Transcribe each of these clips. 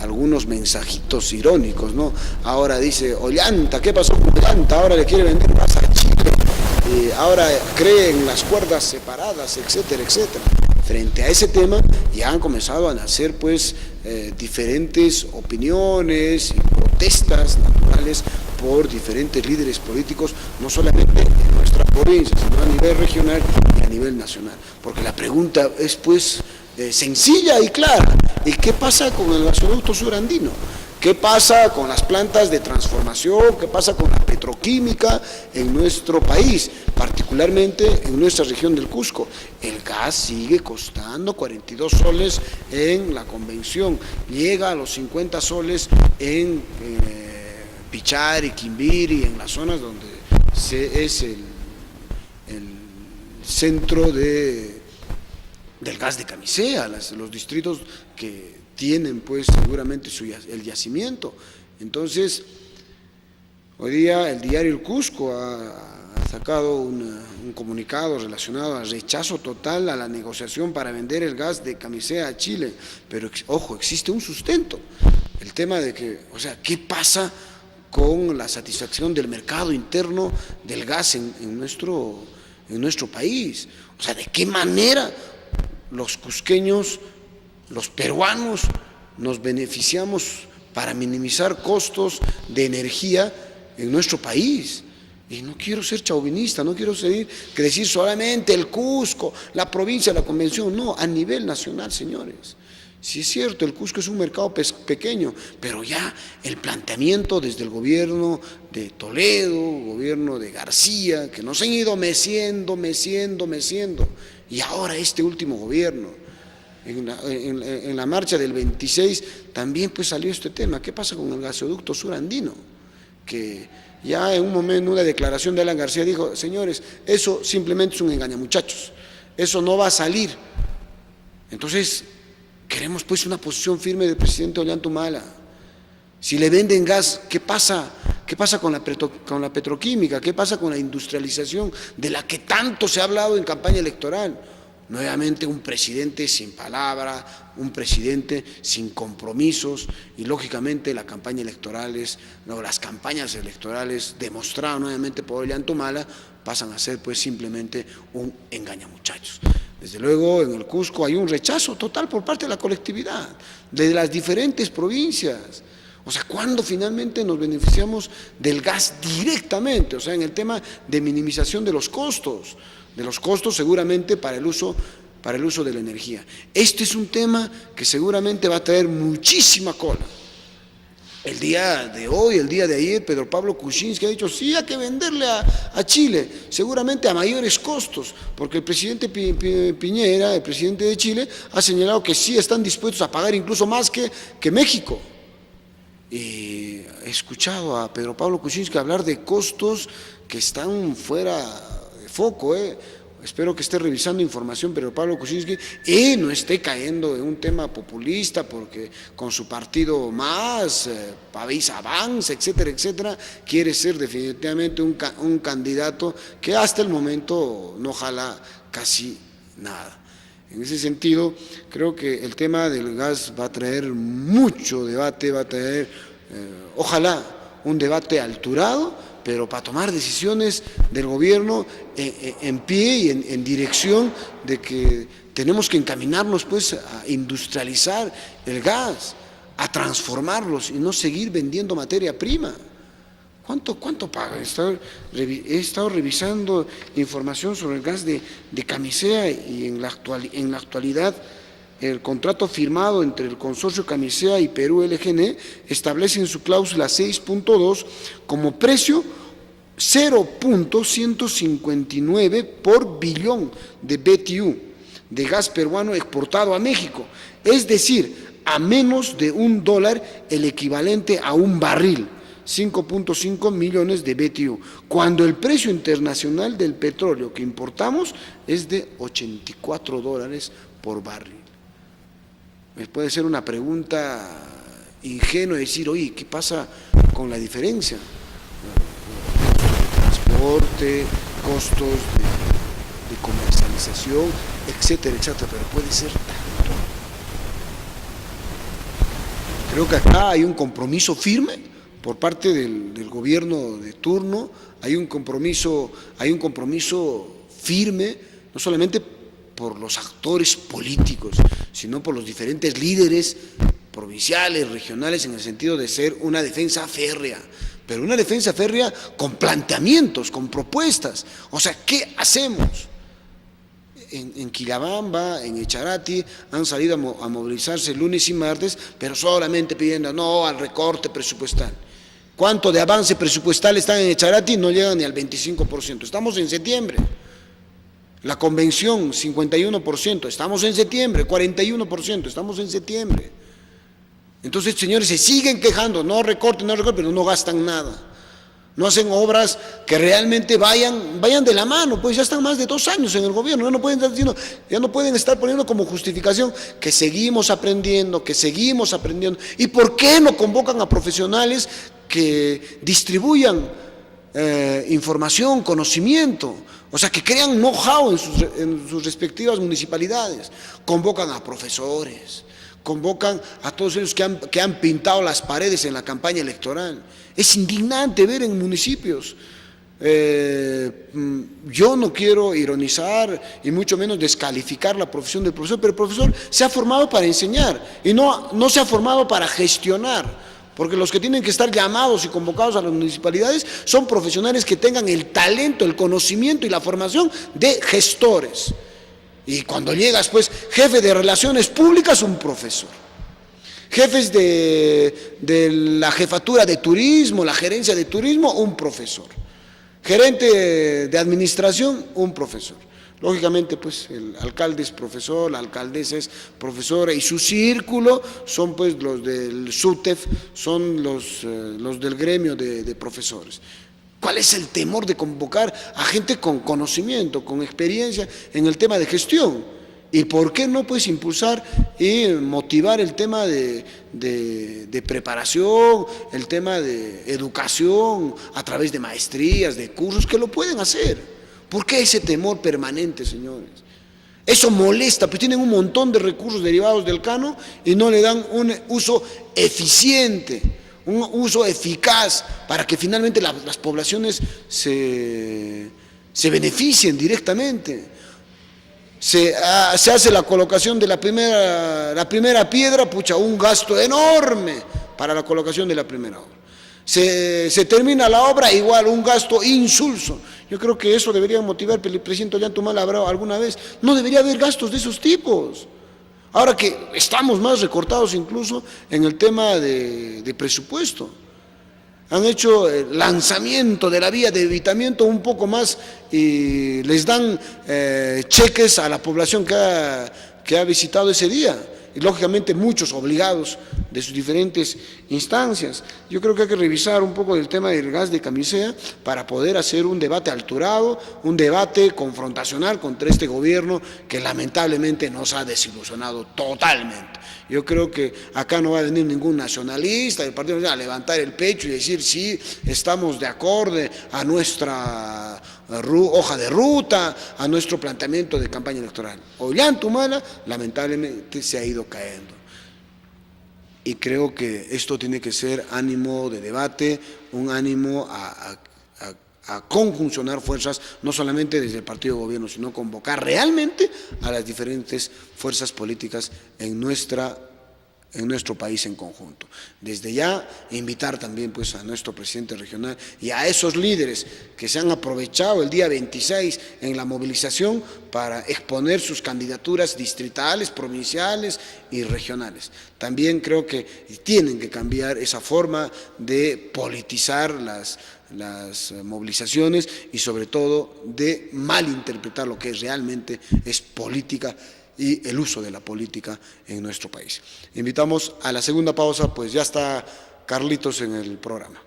algunos mensajitos irónicos, ¿no? Ahora dice, Ollanta, ¿qué pasó con Ollanta? Ahora le quiere vender más a Chile, ahora cree en las cuerdas separadas, etcétera, etcétera. Frente a ese tema ya han comenzado a nacer pues diferentes opiniones y protestas naturales por diferentes líderes políticos, no solamente en nuestra provincia, sino a nivel regional y a nivel nacional. Porque la pregunta es pues sencilla y clara. ¿Y qué pasa con el gasoducto surandino? ¿Qué pasa con las plantas de transformación? ¿Qué pasa con la petroquímica en nuestro país, particularmente en nuestra región del Cusco? El gas sigue costando 42 soles en la convención, llega a los 50 soles en Pichari, Quimbiri, en las zonas donde es el centro del gas de Camisea, los distritos que tienen pues seguramente el yacimiento. Entonces, hoy día el diario El Cusco ha sacado un comunicado relacionado al rechazo total a la negociación para vender el gas de Camisea a Chile, pero ojo, existe un sustento, el tema de que, o sea, ¿qué pasa con la satisfacción del mercado interno del gas en nuestro país? O sea, ¿de qué manera los cusqueños, los peruanos, nos beneficiamos para minimizar costos de energía en nuestro país? Y no quiero ser chauvinista, no quiero decir solamente el Cusco, la provincia, la convención, no, a nivel nacional, señores. Sí es cierto, el Cusco es un mercado pequeño, pero ya el planteamiento desde el gobierno de Toledo, gobierno de García, que nos han ido meciendo, y ahora este último gobierno, en la marcha del 26 también pues salió este tema. ¿Qué pasa con el gasoducto surandino? Que ya en un momento, una declaración de Alan García dijo, señores, eso simplemente es un engañamuchachos, eso no va a salir. Entonces, queremos pues una posición firme del presidente Ollanta Humala. Si le venden gas, ¿qué pasa? ¿Qué pasa con la petroquímica? ¿Qué pasa con la industrialización de la que tanto se ha hablado en campaña electoral? Nuevamente un presidente sin palabra, un presidente sin compromisos, y lógicamente las campañas electorales demostradas nuevamente por Ollanta Humala pasan a ser pues simplemente un engañamuchachos. Desde luego en el Cusco hay un rechazo total por parte de la colectividad, de las diferentes provincias. O sea, ¿cuándo finalmente nos beneficiamos del gas directamente? O sea, en el tema de minimización de los costos seguramente para el uso de la energía. Este es un tema que seguramente va a traer muchísima cola. El día de hoy, el día de ayer, Pedro Pablo Kuczynski ha dicho, sí, hay que venderle a Chile, seguramente a mayores costos, porque el presidente Piñera, el presidente de Chile, ha señalado que sí están dispuestos a pagar incluso más que México. Y he escuchado a Pedro Pablo Kuczynski hablar de costos que están fuera de foco, Espero que esté revisando información Pedro Pablo Kuczynski y no esté cayendo en un tema populista porque con su partido más, País Avance, etcétera, etcétera, quiere ser definitivamente un candidato que hasta el momento no jala casi nada. En ese sentido, creo que el tema del gas va a traer mucho debate, va a traer, ojalá, un debate alturado, pero para tomar decisiones del gobierno en pie y en dirección de que tenemos que encaminarnos pues a industrializar el gas, a transformarlos y no seguir vendiendo materia prima. ¿Cuánto paga? He estado revisando información sobre el gas de Camisea y en la actualidad el contrato firmado entre el consorcio Camisea y Perú LGN establece en su cláusula 6.2 como precio 0.159 por billón de BTU de gas peruano exportado a México, es decir, a menos de $1 el equivalente a un barril, 5.5 millones de BTU, cuando el precio internacional del petróleo que importamos es de $84 por barril. Me puede ser una pregunta ingenua decir, oye, ¿qué pasa con la diferencia? Transporte, costos de comercialización, etcétera, etcétera, pero puede ser tanto. Creo que acá hay un compromiso firme por parte del gobierno de turno, hay un compromiso firme, no solamente por los actores políticos, sino por los diferentes líderes provinciales, regionales, en el sentido de ser una defensa férrea, pero una defensa férrea con planteamientos, con propuestas. O sea, ¿qué hacemos? En Quillabamba, en Echarati, han salido a movilizarse lunes y martes, pero solamente pidiendo no al recorte presupuestal. ¿Cuánto de avance presupuestal están en Echarati? No llegan ni al 25%. Estamos en septiembre. La convención, 51%. Estamos en septiembre. 41%. Estamos en septiembre. Entonces, señores, se siguen quejando. No recorten, pero no gastan nada. No hacen obras que realmente vayan de la mano, pues ya están más de 2 años en el gobierno, ya no pueden estar poniendo como justificación que seguimos aprendiendo. ¿Y por qué no convocan a profesionales que distribuyan información, conocimiento? O sea, que crean know-how en sus respectivas municipalidades. Convocan a profesores, convocan a todos ellos que han pintado las paredes en la campaña electoral. Es indignante ver en municipios. Yo no quiero ironizar y mucho menos descalificar la profesión del profesor, pero el profesor se ha formado para enseñar y no se ha formado para gestionar, porque los que tienen que estar llamados y convocados a las municipalidades son profesionales que tengan el talento, el conocimiento y la formación de gestores. Y cuando llegas, pues, jefe de relaciones públicas, un profesor. Jefes de la jefatura de turismo, la gerencia de turismo, un profesor. Gerente de administración, un profesor. Lógicamente, pues, el alcalde es profesor, la alcaldesa es profesora y su círculo son, pues, los del SUTEF, son los del gremio de profesores. ¿Cuál es el temor de convocar a gente con conocimiento, con experiencia en el tema de gestión? ¿Y por qué no, pues, impulsar y motivar el tema de preparación, el tema de educación a través de maestrías, de cursos, que lo pueden hacer? ¿Por qué ese temor permanente, señores? Eso molesta, pues tienen un montón de recursos derivados del Cano y no le dan un uso eficiente, un uso eficaz para que finalmente las poblaciones se beneficien directamente. Se hace la colocación de la primera piedra, pucha, un gasto enorme para la colocación de la primera obra. Se termina la obra, igual, un gasto insulso. Yo creo que eso debería motivar, el presidente Ollantaytamala hablado alguna vez, no debería haber gastos de esos tipos. Ahora que estamos más recortados incluso en el tema de presupuesto. Han hecho el lanzamiento de la vía de evitamiento un poco más y les dan cheques a la población que ha visitado ese día. Y lógicamente muchos obligados de sus diferentes instancias. Yo creo que hay que revisar un poco el tema del gas de camisea para poder hacer un debate alturado, un debate confrontacional contra este gobierno que lamentablemente nos ha desilusionado totalmente. Yo creo que acá no va a venir ningún nacionalista del Partido Nacional a levantar el pecho y decir sí, estamos de acuerdo a nuestra hoja de ruta, a nuestro planteamiento de campaña electoral. Ollantaytamala lamentablemente se ha ido cayendo. Y creo que esto tiene que ser ánimo de debate, un ánimo a conjuncionar fuerzas, no solamente desde el partido de gobierno, sino convocar realmente a las diferentes fuerzas políticas en nuestro país en conjunto. Desde ya, invitar también, pues, a nuestro presidente regional y a esos líderes que se han aprovechado el día 26 en la movilización para exponer sus candidaturas distritales, provinciales y regionales. También creo que tienen que cambiar esa forma de politizar las movilizaciones y sobre todo de malinterpretar lo que realmente es política y el uso de la política en nuestro país. Invitamos a la segunda pausa, pues ya está Carlitos en el programa.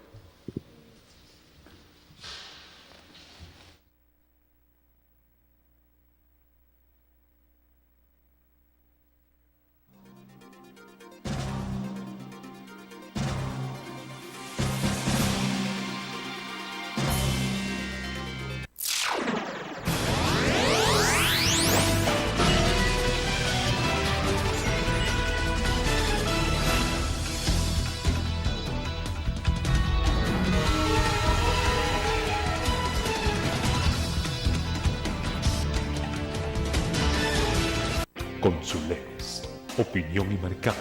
opinión y mercado.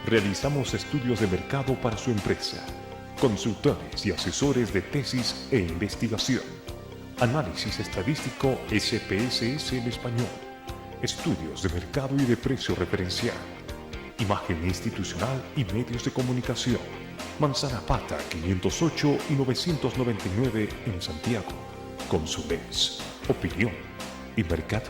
Realizamos estudios de mercado para su empresa, consultores y asesores de tesis e investigación, análisis estadístico SPSS en español, estudios de mercado y de precio referencial, imagen institucional y medios de comunicación. Manzana Pata 508 y 999 en Santiago. Consules, opinión y mercado.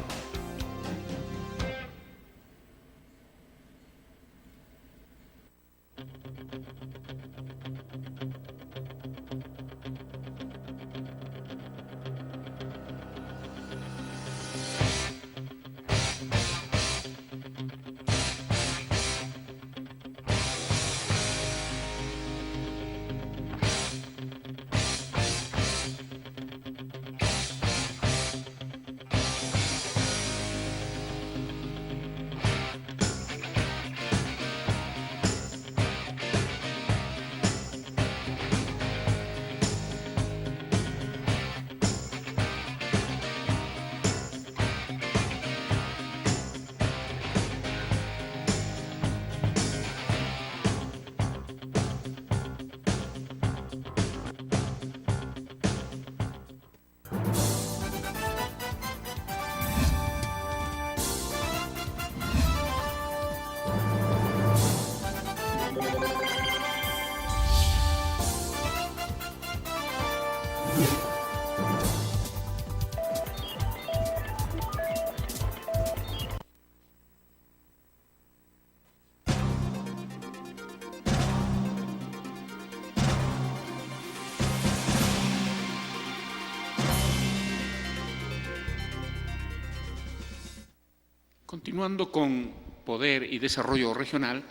Continuando con Poder y Desarrollo Regional,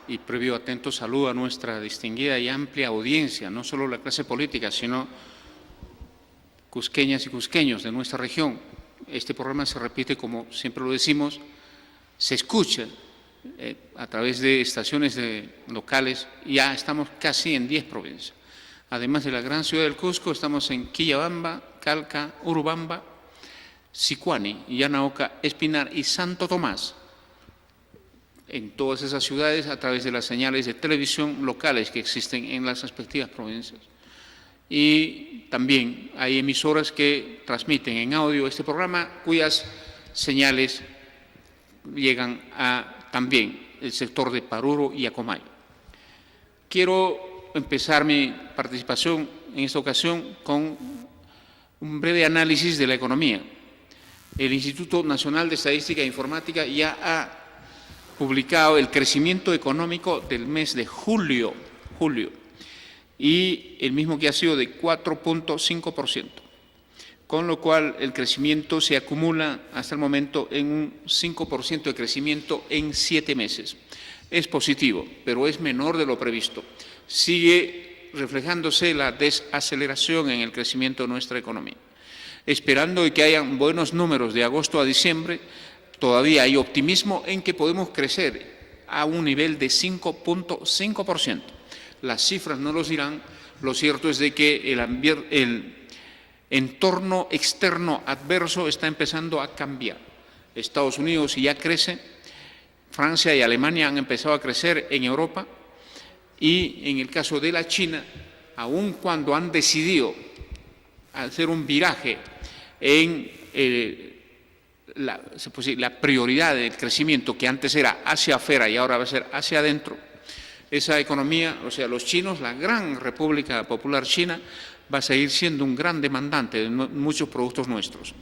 y previo atento saludo a nuestra distinguida y amplia audiencia, no solo la clase política, sino cusqueñas y cusqueños de nuestra región. Este programa se repite, como siempre lo decimos, se escucha a través de estaciones locales, ya estamos casi en 10 provincias. Además de la gran ciudad del Cusco, estamos en Quillabamba, Calca, Urubamba, Sicuani, Yanaoca, Espinar y Santo Tomás. En todas esas ciudades, a través de las señales de televisión locales que existen en las respectivas provincias. Y también hay emisoras que transmiten en audio este programa, cuyas señales llegan a también el sector de Paruro y Acomay. Quiero empezar mi participación en esta ocasión con un breve análisis de la economía. El Instituto Nacional de Estadística e Informática ya ha publicado el crecimiento económico del mes de julio, y el mismo que ha sido de 4.5%, con lo cual el crecimiento se acumula hasta el momento en un 5% de crecimiento en 7 meses. Es positivo, pero es menor de lo previsto. Sigue reflejándose la desaceleración en el crecimiento de nuestra economía. Esperando que hayan buenos números de agosto a diciembre, todavía hay optimismo en que podemos crecer a un nivel de 5.5%. Las cifras no los dirán, lo cierto es de que el entorno externo adverso está empezando a cambiar. Estados Unidos ya crece, Francia y Alemania han empezado a crecer en Europa, y en el caso de la China, aun cuando han decidido hacer un viraje en la prioridad del crecimiento, que antes era hacia afuera y ahora va a ser hacia adentro, esa economía, o sea, los chinos, la gran República Popular China, va a seguir siendo un gran demandante de muchos productos nuestros.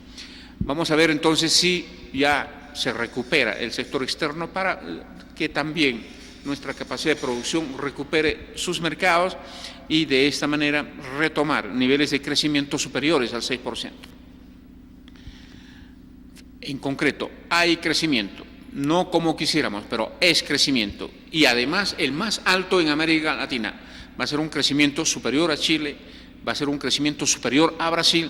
Vamos a ver entonces si ya se recupera el sector externo para que también nuestra capacidad de producción recupere sus mercados y de esta manera retomar niveles de crecimiento superiores al 6%. En concreto, hay crecimiento, no como quisiéramos, pero es crecimiento, y además el más alto en América Latina. Va a ser un crecimiento superior a Chile, va a ser un crecimiento superior a Brasil,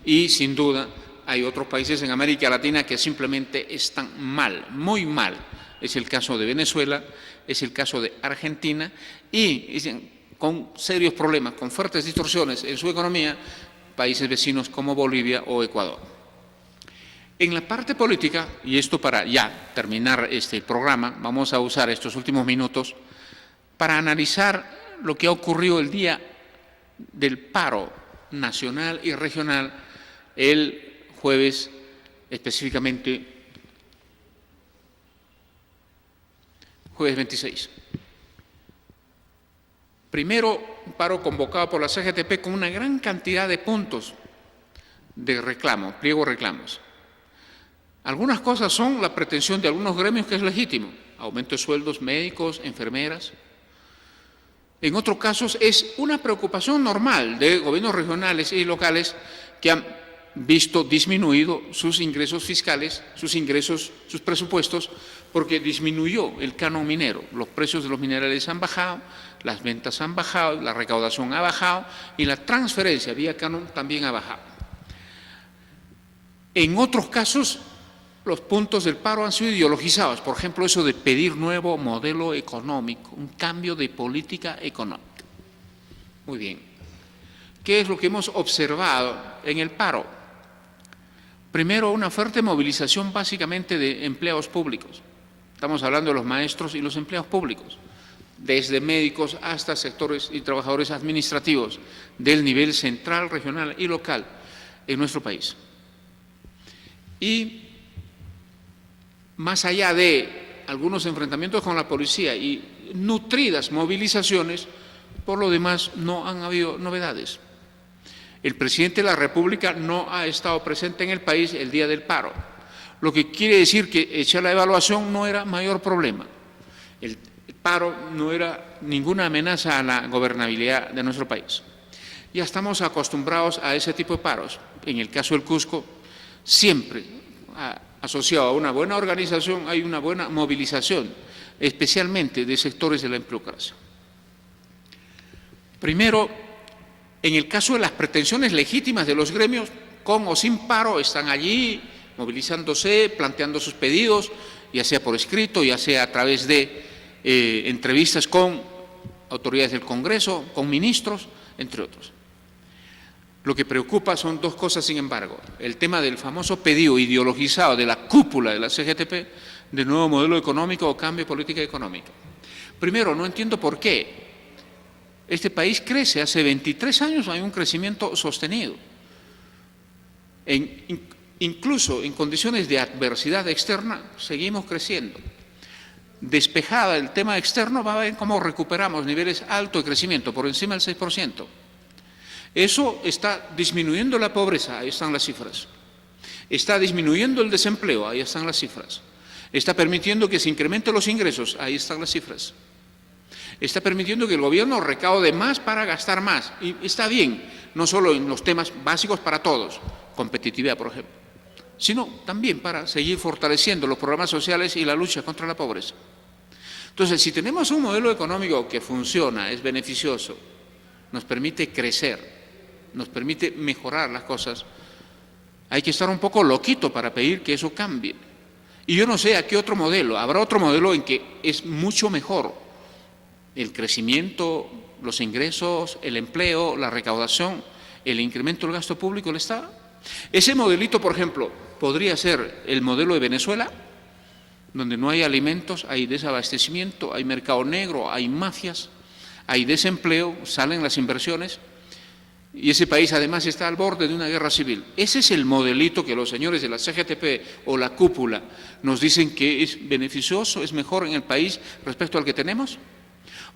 y sin duda hay otros países en América Latina que simplemente están mal, muy mal. Es el caso de Venezuela, es el caso de Argentina, y con serios problemas, con fuertes distorsiones en su economía, países vecinos como Bolivia o Ecuador. En la parte política, y esto para ya terminar el programa, vamos a usar estos últimos minutos para analizar lo que ha ocurrido el día del paro nacional y regional el jueves, específicamente jueves 26. Primero, un paro convocado por la CGTP con una gran cantidad de puntos de reclamo, pliego de reclamos. Algunas cosas son la pretensión de algunos gremios que es legítimo, aumento de sueldos médicos, enfermeras. En otros casos es una preocupación normal de gobiernos regionales y locales que han visto disminuido sus ingresos fiscales, sus presupuestos, porque disminuyó el canon minero. Los precios de los minerales han bajado, las ventas han bajado, la recaudación ha bajado y la transferencia vía canon también ha bajado. En otros casos, los puntos del paro han sido ideologizados, por ejemplo, eso de pedir nuevo modelo económico, un cambio de política económica. Muy bien. ¿Qué es lo que hemos observado en el paro? Primero, una fuerte movilización básicamente de empleados públicos. Estamos hablando de los maestros y los empleados públicos, desde médicos hasta sectores y trabajadores administrativos del nivel central, regional y local en nuestro país. Y más allá de algunos enfrentamientos con la policía y nutridas movilizaciones, por lo demás no han habido novedades. El presidente de la República no ha estado presente en el país el día del paro, lo que quiere decir que hecha la evaluación no era mayor problema. El paro no era ninguna amenaza a la gobernabilidad de nuestro país. Ya estamos acostumbrados a ese tipo de paros. En el caso del Cusco, siempre asociado a una buena organización hay una buena movilización, especialmente de sectores de la empleocracia. Primero, en el caso de las pretensiones legítimas de los gremios, con o sin paro, están allí movilizándose, planteando sus pedidos, ya sea por escrito, ya sea a través de entrevistas con autoridades del Congreso, con ministros, entre otros. Lo que preocupa son dos cosas, sin embargo. El tema del famoso pedido ideologizado de la cúpula de la CGTP de nuevo modelo económico o cambio de política económica. Primero, no entiendo por qué. Este país crece, hace 23 años hay un crecimiento sostenido. Incluso en condiciones de adversidad externa, seguimos creciendo. Despejada el tema externo, va a ver cómo recuperamos niveles altos de crecimiento, por encima del 6%. Eso está disminuyendo la pobreza, ahí están las cifras. Está disminuyendo el desempleo, ahí están las cifras. Está permitiendo que se incrementen los ingresos, ahí están las cifras. Está permitiendo que el gobierno recaude más para gastar más. Y está bien, no solo en los temas básicos para todos, competitividad, por ejemplo, sino también para seguir fortaleciendo los programas sociales y la lucha contra la pobreza. Entonces, si tenemos un modelo económico que funciona, es beneficioso, nos permite crecer, nos permite mejorar las cosas, hay que estar un poco loquito para pedir que eso cambie. Y yo no sé a qué otro modelo, habrá otro modelo en que es mucho mejor el crecimiento, los ingresos, el empleo, la recaudación, el incremento del gasto público del Estado. Ese modelito, por ejemplo, podría ser el modelo de Venezuela, donde no hay alimentos, hay desabastecimiento, hay mercado negro, hay mafias, hay desempleo, salen las inversiones, y ese país además está al borde de una guerra civil. Ese es el modelito que los señores de la CGTP o la cúpula nos dicen que es beneficioso, es mejor en el país respecto al que tenemos.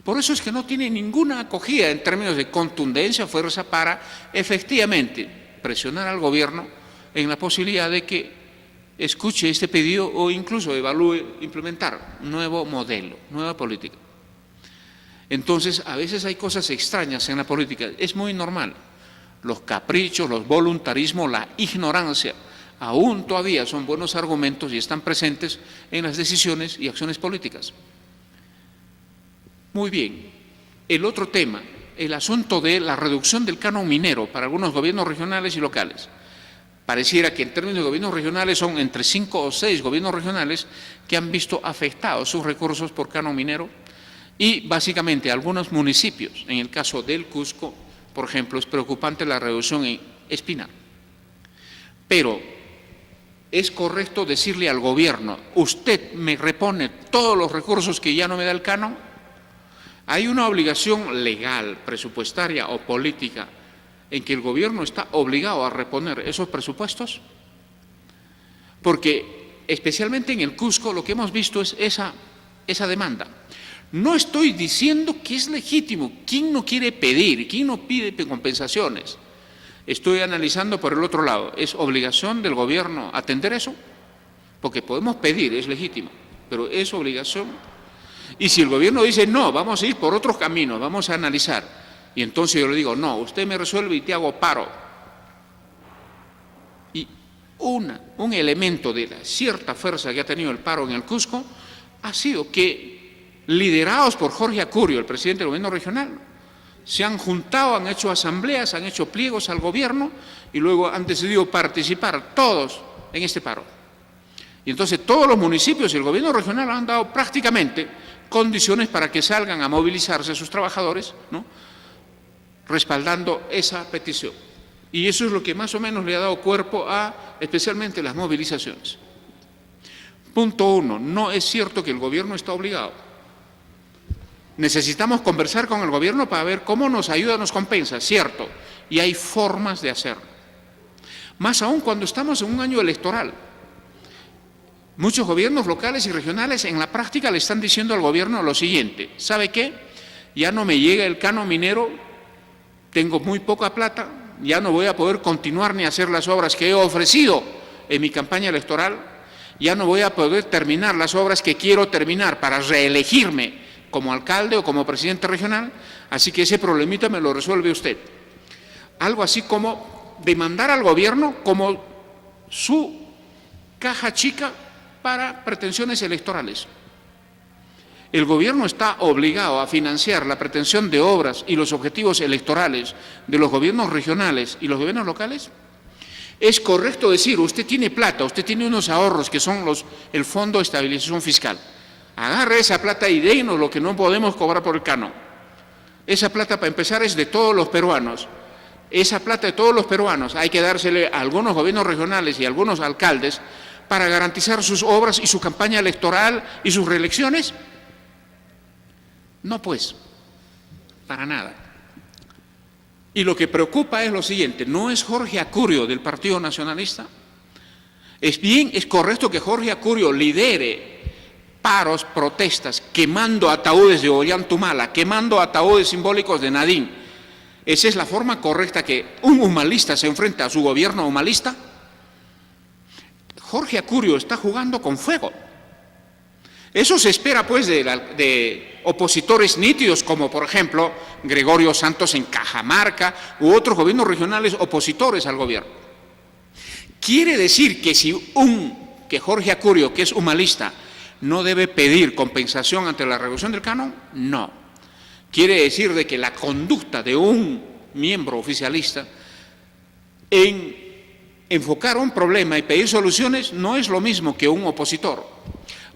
Por eso es que no tiene ninguna acogida en términos de contundencia, fuerza para efectivamente presionar al gobierno en la posibilidad de que escuche este pedido o incluso evalúe implementar un nuevo modelo, nueva política. Entonces, a veces hay cosas extrañas en la política, es muy normal. Los caprichos, los voluntarismos, la ignorancia, aún todavía son buenos argumentos y están presentes en las decisiones y acciones políticas. Muy bien, el otro tema, el asunto de la reducción del canon minero para algunos gobiernos regionales y locales. Pareciera que en términos de gobiernos regionales son entre 5 o 6 gobiernos regionales que han visto afectados sus recursos por canon minero y básicamente algunos municipios. En el caso del Cusco, por ejemplo, es preocupante la reducción en Espinar. Pero es correcto decirle al gobierno, usted me repone todos los recursos que ya no me da el canon. Hay una obligación legal, presupuestaria o política en que el gobierno está obligado a reponer esos presupuestos, porque especialmente en el Cusco lo que hemos visto es esa demanda. No estoy diciendo que es legítimo. ¿Quién no quiere pedir? ¿Quién no pide compensaciones? Estoy analizando por el otro lado. ¿Es obligación del gobierno atender eso? Porque podemos pedir, es legítimo, pero es obligación. Y si el gobierno dice, no, vamos a ir por otros caminos, vamos a analizar, y entonces yo le digo, no, usted me resuelve y te hago paro. Y un elemento de la cierta fuerza que ha tenido el paro en el Cusco ha sido que, liderados por Jorge Acurio, el presidente del gobierno regional, se han juntado, han hecho asambleas, han hecho pliegos al gobierno y luego han decidido participar todos en este paro. Y entonces todos los municipios y el gobierno regional han dado prácticamente condiciones para que salgan a movilizarse sus trabajadores, ¿no?, respaldando esa petición. Y eso es lo que más o menos le ha dado cuerpo a especialmente las movilizaciones. Punto 1. No es cierto que el gobierno está obligado. Necesitamos conversar con el gobierno para ver cómo nos ayuda, nos compensa, cierto, y hay formas de hacerlo. Más aún cuando estamos en un año electoral. Muchos gobiernos locales y regionales en la práctica le están diciendo al gobierno lo siguiente, ¿sabe qué? Ya no me llega el canon minero, tengo muy poca plata, ya no voy a poder continuar ni hacer las obras que he ofrecido en mi campaña electoral, ya no voy a poder terminar las obras que quiero terminar para reelegirme como alcalde o como presidente regional, así que ese problemita me lo resuelve usted. Algo así como demandar al gobierno como su caja chica para pretensiones electorales. El gobierno está obligado a financiar la pretensión de obras y los objetivos electorales de los gobiernos regionales y los gobiernos locales. Es correcto decir, usted tiene plata, usted tiene unos ahorros que son el Fondo de Estabilización Fiscal. Agarre esa plata y dénos lo que no podemos cobrar por el canon. Esa plata, para empezar, es de todos los peruanos. Esa plata de todos los peruanos hay que dársele a algunos gobiernos regionales y a algunos alcaldes para garantizar sus obras y su campaña electoral y sus reelecciones. No, pues, para nada. Y lo que preocupa es lo siguiente, no es Jorge Acurio del Partido Nacionalista. Es correcto que Jorge Acurio lidere paros, protestas, quemando ataúdes de Ollantumala, quemando ataúdes simbólicos de Nadine. ¿Esa es la forma correcta que un humanista se enfrenta a su gobierno humanista? Jorge Acurio está jugando con fuego. Eso se espera pues de opositores nítidos como por ejemplo Gregorio Santos en Cajamarca u otros gobiernos regionales opositores al gobierno. Quiere decir que que Jorge Acurio, que es humanista, no debe pedir compensación ante la reducción del canon, no. Quiere decir de que la conducta de un miembro oficialista en enfocar un problema y pedir soluciones no es lo mismo que un opositor.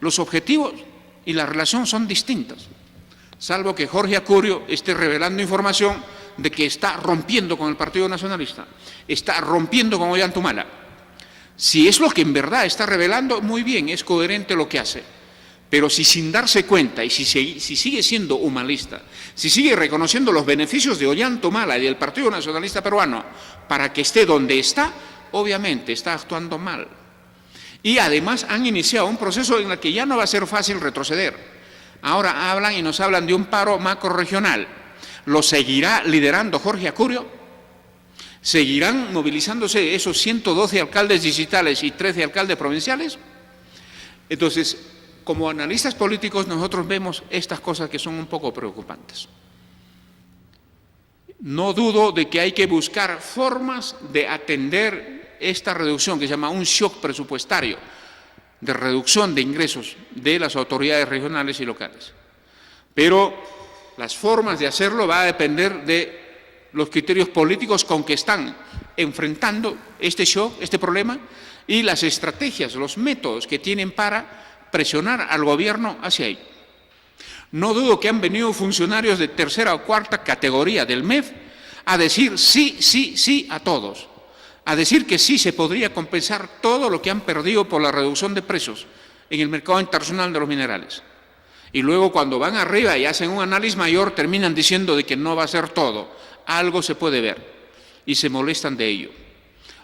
Los objetivos y la relación son distintas, salvo que Jorge Acurio esté revelando información de que está rompiendo con el Partido Nacionalista, está rompiendo con Ollantumala. Si es lo que en verdad está revelando, muy bien, es coherente lo que hace. Pero si sin darse cuenta y si sigue siendo humanista, si sigue reconociendo los beneficios de Ollantumala y del Partido Nacionalista Peruano para que esté donde está, obviamente está actuando mal. Y además han iniciado un proceso en el que ya no va a ser fácil retroceder. Ahora hablan y nos hablan de un paro macrorregional. ¿Lo seguirá liderando Jorge Acurio? ¿Seguirán movilizándose esos 112 alcaldes distritales y 13 alcaldes provinciales? Entonces, como analistas políticos nosotros vemos estas cosas que son un poco preocupantes. No dudo de que hay que buscar formas de atender esta reducción que se llama un shock presupuestario de reducción de ingresos de las autoridades regionales y locales. Pero las formas de hacerlo va a depender de los criterios políticos con que están enfrentando este shock, este problema, y las estrategias, los métodos que tienen para presionar al gobierno hacia ahí. No dudo que han venido funcionarios de tercera o cuarta categoría del MEF a decir sí, sí, sí a todos. a decir que sí se podría compensar todo lo que han perdido por la reducción de precios en el mercado internacional de los minerales. Y luego cuando van arriba y hacen un análisis mayor, terminan diciendo de que no va a ser todo. Algo se puede ver y se molestan de ello.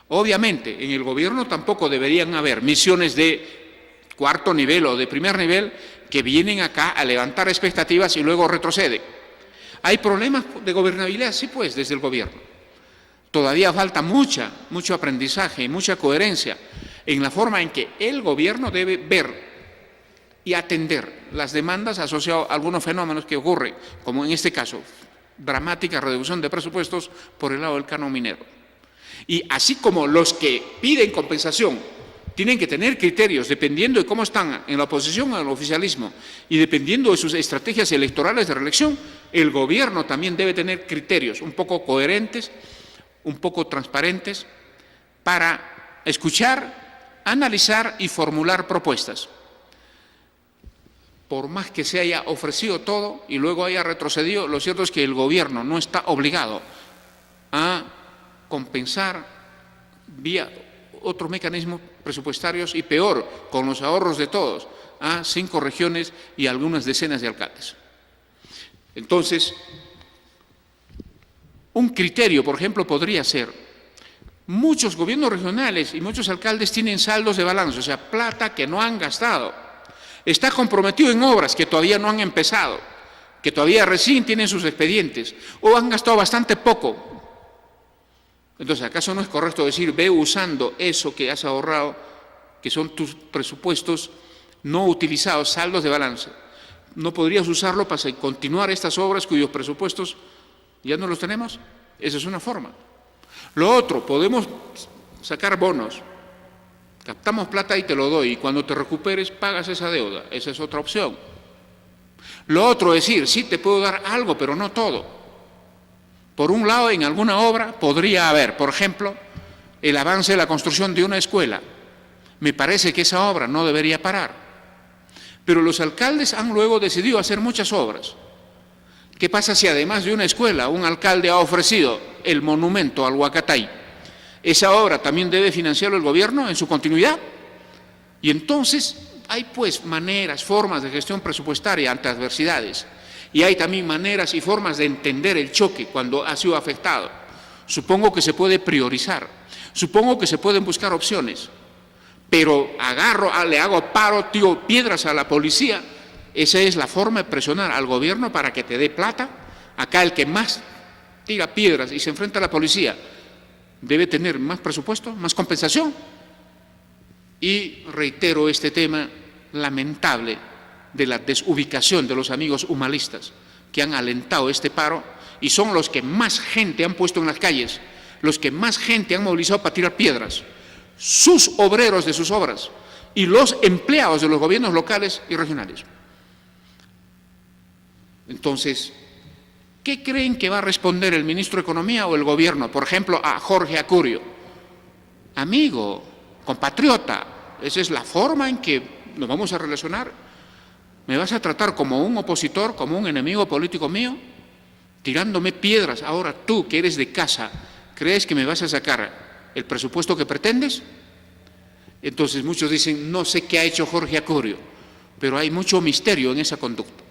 Obviamente, en el gobierno tampoco deberían haber misiones de cuarto nivel o de primer nivel que vienen acá a levantar expectativas y luego retroceden. ¿Hay problemas de gobernabilidad? Sí, pues, desde el gobierno. Todavía falta mucho aprendizaje y mucha coherencia en la forma en que el gobierno debe ver y atender las demandas asociadas a algunos fenómenos que ocurren, como en este caso, dramática reducción de presupuestos por el lado del canon minero. Y así como los que piden compensación tienen que tener criterios dependiendo de cómo están en la oposición al oficialismo y dependiendo de sus estrategias electorales de reelección, el gobierno también debe tener criterios un poco coherentes, un poco transparentes, para escuchar, analizar y formular propuestas. Por más que se haya ofrecido todo y luego haya retrocedido, lo cierto es que el gobierno no está obligado a compensar vía otros mecanismos presupuestarios y peor, con los ahorros de todos, a 5 regiones y algunas decenas de alcaldes. Entonces, un criterio, por ejemplo, podría ser, muchos gobiernos regionales y muchos alcaldes tienen saldos de balance, o sea, plata que no han gastado. Está comprometido en obras que todavía no han empezado, que todavía recién tienen sus expedientes, o han gastado bastante poco. Entonces, ¿acaso no es correcto decir, ve usando eso que has ahorrado, que son tus presupuestos no utilizados, saldos de balance? ¿No podrías usarlo para continuar estas obras cuyos presupuestos ya no los tenemos? Esa es una forma. Lo otro, podemos sacar bonos. Captamos plata y te lo doy, y cuando te recuperes pagas esa deuda. Esa es otra opción. Lo otro es decir, sí te puedo dar algo, pero no todo. Por un lado, en alguna obra podría haber, por ejemplo, el avance de la construcción de una escuela. Me parece que esa obra no debería parar. Pero los alcaldes han luego decidido hacer muchas obras. ¿Qué pasa si además de una escuela, un alcalde ha ofrecido el monumento al Huacatay? ¿Esa obra también debe financiarlo el gobierno en su continuidad? Y entonces hay pues maneras, formas de gestión presupuestaria ante adversidades. Y hay también maneras y formas de entender el choque cuando ha sido afectado. Supongo que se puede priorizar, supongo que se pueden buscar opciones, pero le hago paro, tiro piedras a la policía. Esa es la forma de presionar al gobierno para que te dé plata. Acá el que más tira piedras y se enfrenta a la policía debe tener más presupuesto, más compensación. Y reitero este tema lamentable de la desubicación de los amigos humanistas que han alentado este paro y son los que más gente han puesto en las calles, los que más gente han movilizado para tirar piedras, sus obreros de sus obras y los empleados de los gobiernos locales y regionales. Entonces, ¿qué creen que va a responder el ministro de Economía o el gobierno? Por ejemplo, a Jorge Acurio. Amigo, compatriota, esa es la forma en que nos vamos a relacionar. ¿Me vas a tratar como un opositor, como un enemigo político mío? Tirándome piedras. Ahora tú, que eres de casa, ¿crees que me vas a sacar el presupuesto que pretendes? Entonces muchos dicen, no sé qué ha hecho Jorge Acurio, pero hay mucho misterio en esa conducta.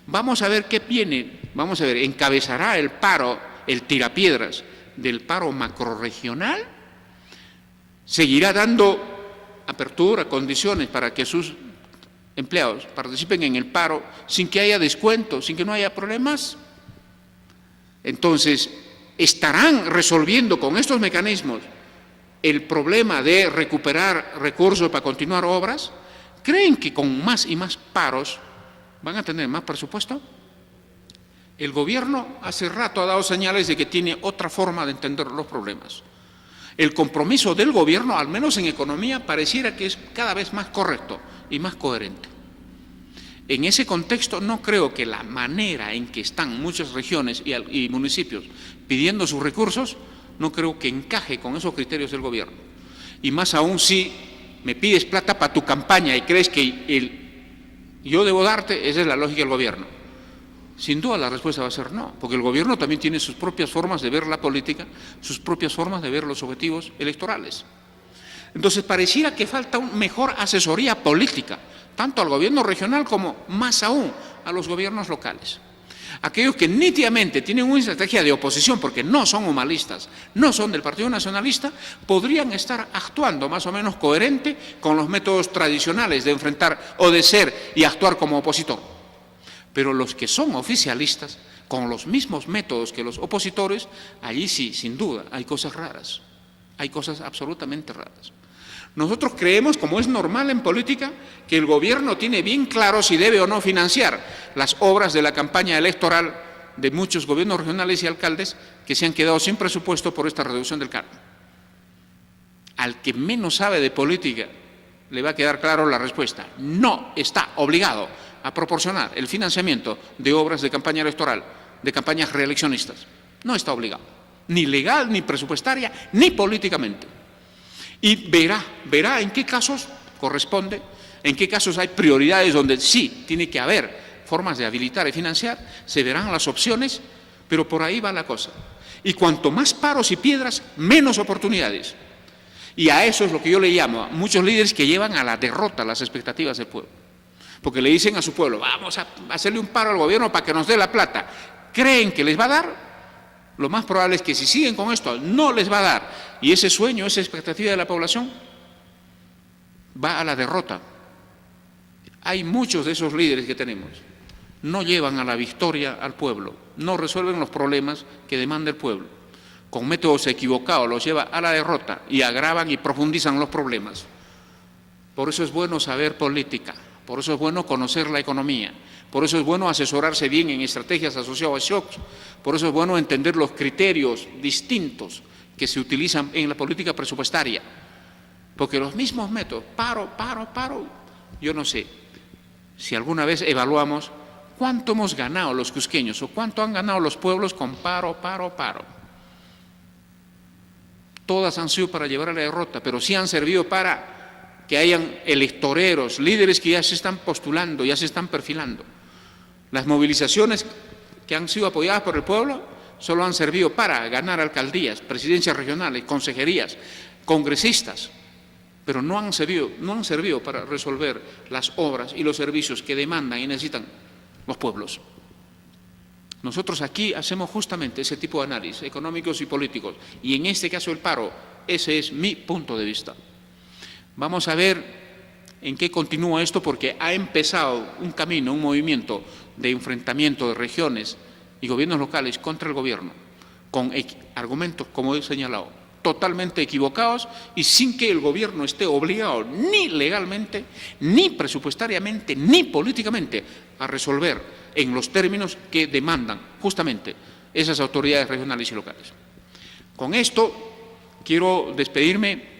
Vamos a ver qué viene, vamos a ver, ¿encabezará el paro, el tirapiedras del paro macrorregional? ¿Seguirá dando apertura, condiciones para que sus empleados participen en el paro sin que haya descuento, sin que no haya problemas? Entonces, ¿estarán resolviendo con estos mecanismos el problema de recuperar recursos para continuar obras? ¿Creen que con más y más paros van a tener más presupuesto? El gobierno hace rato ha dado señales de que tiene otra forma de entender los problemas. El compromiso del gobierno, al menos en economía, pareciera que es cada vez más correcto y más coherente. En ese contexto no creo que la manera en que están muchas regiones y municipios pidiendo sus recursos, no creo que encaje con esos criterios del gobierno. Y más aún si me pides plata para tu campaña y crees que yo debo darte, esa es la lógica del gobierno. Sin duda la respuesta va a ser no, porque el gobierno también tiene sus propias formas de ver la política, sus propias formas de ver los objetivos electorales. Entonces pareciera que falta una mejor asesoría política, tanto al gobierno regional como más aún a los gobiernos locales. Aquellos que nítidamente tienen una estrategia de oposición, porque no son humanistas, no son del Partido Nacionalista, podrían estar actuando más o menos coherente con los métodos tradicionales de enfrentar o de ser y actuar como opositor. Pero los que son oficialistas, con los mismos métodos que los opositores, allí sí, sin duda, hay cosas raras, hay cosas absolutamente raras. Nosotros creemos, como es normal en política, que el gobierno tiene bien claro si debe o no financiar las obras de la campaña electoral de muchos gobiernos regionales y alcaldes que se han quedado sin presupuesto por esta reducción del cargo. Al que menos sabe de política le va a quedar claro la respuesta. No está obligado a proporcionar el financiamiento de obras de campaña electoral, de campañas reeleccionistas. No está obligado, ni legal, ni presupuestaria, ni políticamente. Y verá en qué casos corresponde, en qué casos hay prioridades donde sí tiene que haber formas de habilitar y financiar, se verán las opciones, pero por ahí va la cosa. Y cuanto más paros y piedras, menos oportunidades. Y a eso es lo que yo le llamo a muchos líderes que llevan a la derrota las expectativas del pueblo. Porque le dicen a su pueblo, vamos a hacerle un paro al gobierno para que nos dé la plata. ¿Creen que les va a dar? Lo más probable es que si siguen con esto, no les va a dar. Y ese sueño, esa expectativa de la población, va a la derrota. Hay muchos de esos líderes que tenemos. No llevan a la victoria al pueblo, no resuelven los problemas que demanda el pueblo. Con métodos equivocados los lleva a la derrota y agravan y profundizan los problemas. Por eso es bueno saber política, por eso es bueno conocer la economía, por eso es bueno asesorarse bien en estrategias asociadas a shocks, por eso es bueno entender los criterios distintos que se utilizan en la política presupuestaria. Porque los mismos métodos, paro, yo no sé si alguna vez evaluamos cuánto hemos ganado los cusqueños o cuánto han ganado los pueblos con paro. Todas han sido para llevar a la derrota, pero sí han servido para que hayan electoreros, líderes que ya se están postulando, ya se están perfilando. Las movilizaciones que han sido apoyadas por el pueblo solo han servido para ganar alcaldías, presidencias regionales, consejerías, congresistas, pero no han servido para resolver las obras y los servicios que demandan y necesitan los pueblos. Nosotros aquí hacemos justamente ese tipo de análisis económicos y políticos, y en este caso el paro, ese es mi punto de vista. Vamos a ver en qué continúa esto, porque ha empezado un camino, un movimiento de enfrentamiento de regiones y gobiernos locales contra el gobierno, con argumentos, como he señalado, totalmente equivocados y sin que el gobierno esté obligado ni legalmente, ni presupuestariamente, ni políticamente a resolver en los términos que demandan justamente esas autoridades regionales y locales. Con esto quiero despedirme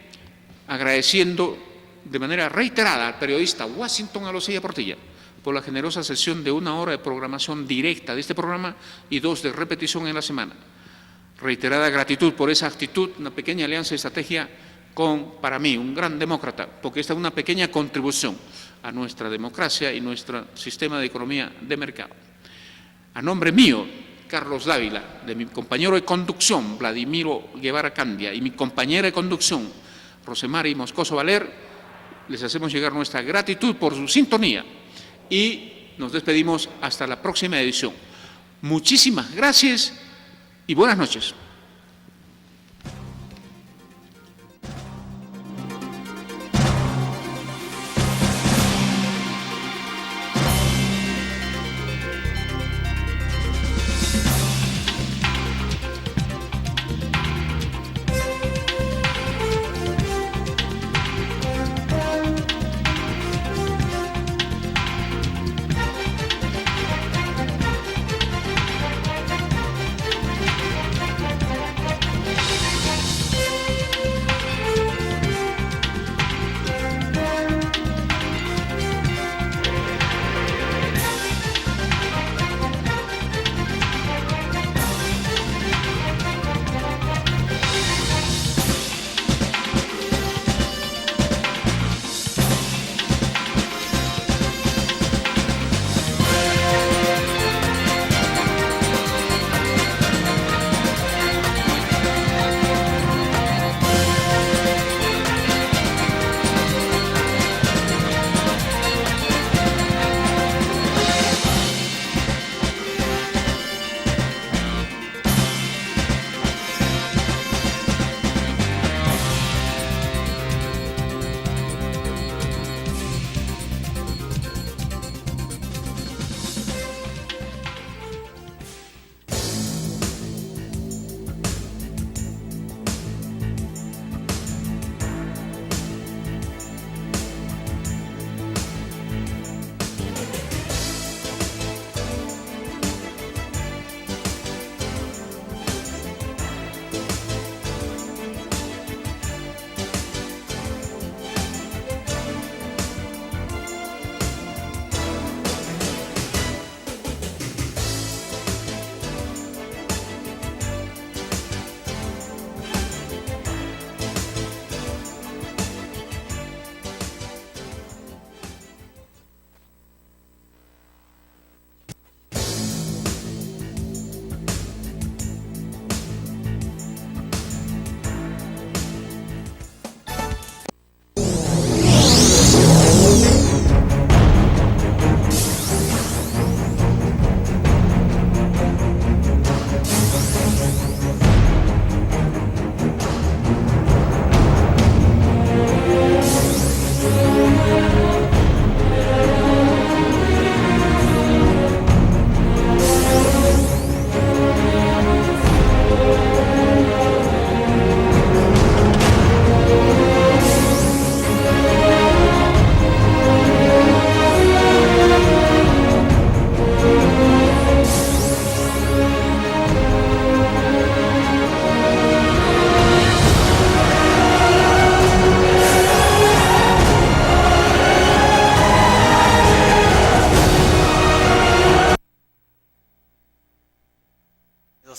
agradeciendo de manera reiterada al periodista Washington Alosella Portilla por la generosa sesión de 1 hora de programación directa de este programa y 2 de repetición en la semana. Reiterada gratitud por esa actitud, una pequeña alianza y estrategia con, para mí, un gran demócrata, porque esta es una pequeña contribución a nuestra democracia y nuestro sistema de economía de mercado. A nombre mío, Carlos Dávila, de mi compañero de conducción, Vladimiro Guevara Candia, y mi compañera de conducción, Rosemary Moscoso Valer, les hacemos llegar nuestra gratitud por su sintonía y nos despedimos hasta la próxima edición. Muchísimas gracias y buenas noches.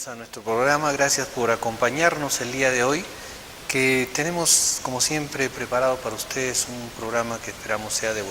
bienvenidos a nuestro programa. Gracias por acompañarnos el día de hoy, que tenemos como siempre preparado para ustedes un programa que esperamos sea de vuestro